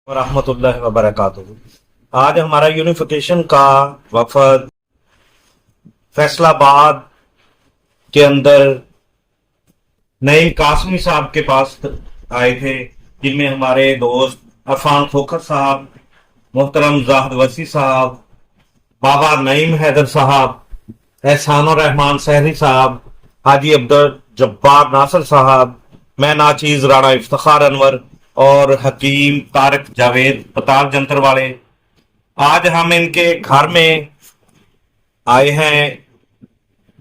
ورحمۃ اللہ وبرکاتہ۔ آج ہمارا یونیفیکیشن کا وفد فیصل آباد کے اندر نعیم قاسمی صاحب کے پاس آئے تھے، جن میں ہمارے دوست عرفان کھوکھر صاحب، محترم زاہد وسیع صاحب، بابا نعیم حیدر صاحب، احسان الرحمان سحری صاحب، حاجی عبدالجبار ناصر صاحب، میں ناچیز رانا افتخار انور اور حکیم طارق جاوید پتال جنتر والے۔ آج ہم ان کے گھر میں آئے ہیں،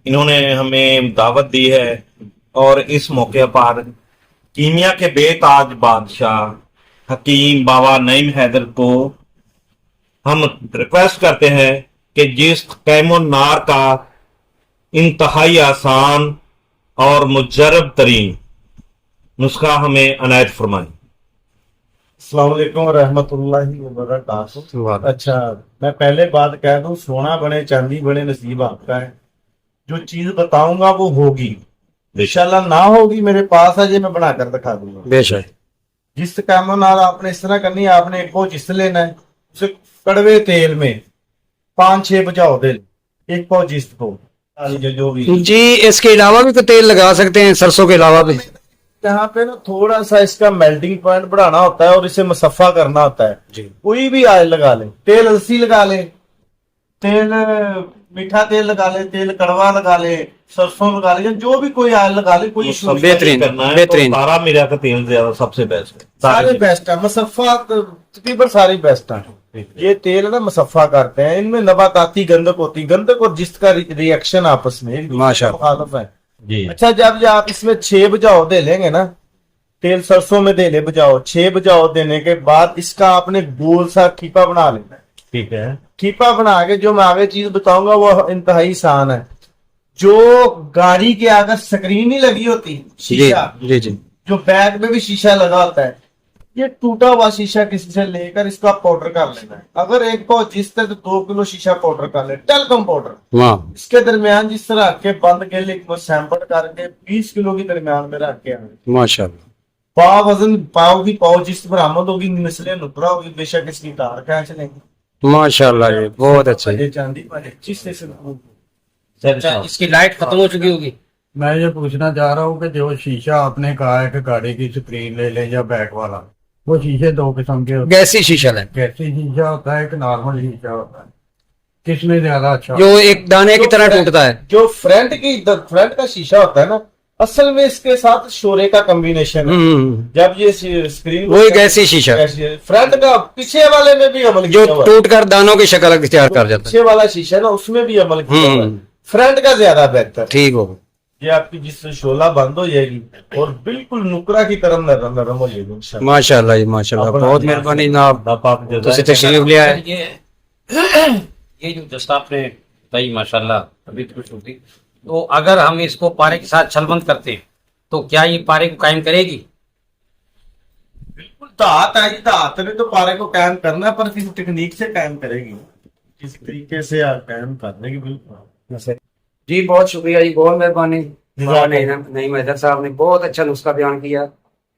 انہوں نے ہمیں دعوت دی ہے، اور اس موقع پر کیمیا کے بے تاج بادشاہ حکیم بابا نعیم حیدر کو ہم ریکویسٹ کرتے ہیں کہ جس قیم النار کا انتہائی آسان اور مجرب ترین نسخہ ہمیں عنایت فرمائیں۔ السلام علیکم ورحمۃ اللہ وبرکاتہ۔ اچھا، میں پہلے بات کہہ دوں، سونا بنے چاندی بنے نصیب آپ کا ہے۔ جو چیز بتاؤں گا وہ ہوگی، انشاءاللہ نہ ہوگی میرے پاس ہے، یہ میں بنا کر دکھا دوں گا بے شک۔ جس کام آپ نے اس طرح کرنی ہے، آپ نے ایک پاؤ جست لینا ہے، اسے کڑوے تیل میں 5-6 بجاؤ دے، ایک پاؤ جست کو جو بھی جی اس کے علاوہ بھی تو تیل لگا سکتے ہیں، سرسوں کے علاوہ بھی۔ یہاں پہ نا تھوڑا سا اس کا میلٹنگ پوائنٹ بڑھانا ہوتا ہے اور اسے مصفہ کرنا ہوتا ہے۔ جی کوئی بھی آئل لگا لیں، تیل السی لگا لیں، تیل میٹھا تیل لگا لیں، تیل کڑوا لگا لیں، سرسوں لگا لیں، جو بھی کوئی آئل لگا لیں، کوئی ایشو نہیں۔ بہترین کرنا ہے بہترین۔ تو تارا میرا کا تیل زیادہ سب سے بیسٹ ہے، سارے بیسٹ ہے، مصفہ تقریباً ساری بیسٹ ہیں۔ یہ تیل نا مصفہ کرتے ہیں، ان میں نباتاتی گندک ہوتی ہے، گندک اور جست کا ری ایکشن آپس میں ایک دوسرے کے ماشاءاللہ۔ مخالف ہے۔ جی اچھا، جب آپ اس میں 6 بجاؤ دے لیں گے نا، تیل سرسوں میں دے لے بجاؤ، 6 بجاؤ دینے کے بعد اس کا آپ نے گول سا ٹھیپا بنا لینا ہے۔ ٹھیک ہے۔ ٹھیپا بنا کے جو میں آگے چیز بتاؤں گا وہ انتہائی آسان ہے۔ جو گاڑی کے آگے سکرین نہیں لگی ہوتی، جی شیشہ، جی جی جو بیک میں بھی شیشہ لگا ہوتا ہے، یہ ٹوٹا ہوا شیشہ کسی سے لے کر اس کا پاؤڈر کر لینا ہے۔ اگر ایک پاؤ جست ہے تو 2 کلو شیشہ پاؤڈر کر لیں، ٹیلکم پاؤڈر۔ واہ اس کے درمیان جس طرح رکھ کے بند کے لیے سیمپل کر کے 20 کلو کے درمیان میں رکھ کے آئیں، ماشاءاللہ۔ پاؤ وزن پاؤ کی پاؤ جس برآمد ہوگی، نسلیں نکرا ہوگی، بے شک اس کی تار کھینچ لیں گے۔ ماشاءاللہ، یہ بہت اچھا ہے۔ یہ چاندی والے چیز سے اچھا، اس کی لائٹ ختم ہو چکی ہوگی۔ میں یہ پوچھنا چاہ رہا ہوں کہ جو شیشہ آپ نے کہا ہے کہ گاڑی کی سکرین لے لیں یا بیک والا، وہ شیشے 2 قسم کے ہوتے گیسی شیشہ ہے، ہیں، گیسی شیشہ ہوتا ہے، ایک نارمل شیشہ ہوتا ہے۔ کس میں زیادہ اچھا جو ایک دانے کی طرح ٹوٹتا ہے۔ جو فرنٹ کا شیشہ ہوتا ہے نا، اصل میں اس کے ساتھ شورے کا کمبینیشن ہے۔ جب یہ اسکرین وہی گیسی شیشہ فرنٹ کا پیچھے والے میں بھی عمل جو کیا ہوا ہے، ٹوٹ کر دانوں کی شکل اختیار کر جاتا ہے۔ پیچھے والا شیشہ نا اس میں بھی عمل کیا ہوا ہے۔ فرنٹ کا زیادہ بہتر۔ ٹھیک ہوگا۔ یہ آپ کی جس سے شعلہ بند ہو جائے گی اور بالکل نکرا کی طرح نرم نرم ہو جائے گی انشاءاللہ۔ ماشاءاللہ جی ماشاءاللہ، بہت مہربانی جناب، تو سے تشریف لے آئے۔ یہ جو جسٹ آپ نے بتائی ماشاءاللہ، ابھی خوش ہوتی، تو اگر ہم اس کو پارے کے ساتھ چھل بند کرتے ہیں تو کیا یہ پارے کو قائم کرے گی؟ بالکل دھات ہے، دھات نے تو پارے کو قائم کرنا ہے، پر کسی ٹیکنیک سے قائم کرے گی، کس طریقے سے آپ قائم کرنے کی۔ بالکل جی بہت شکریہ جی، بہت مہربانی۔ نعیم حیدر صاحب نے بہت اچھا نسخہ بیان کیا،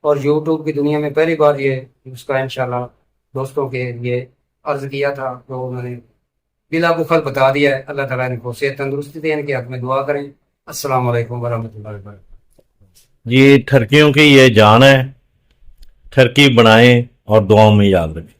اور یوٹیوب کی دنیا میں پہلی بار یہ نسخہ انشاءاللہ دوستوں کے لیے عرض کیا تھا، تو انہوں نے بلا بخل بتا دیا ہے۔ اللہ تعالیٰ نے کو صحت تندرستی دے، ان کے حق میں دعا کریں۔ السلام علیکم ورحمۃ اللہ وبرکاتہ۔ جی ٹھرکیوں کی یہ جان ہے، ٹھرکی بنائیں اور دعاؤں میں یاد رکھیں۔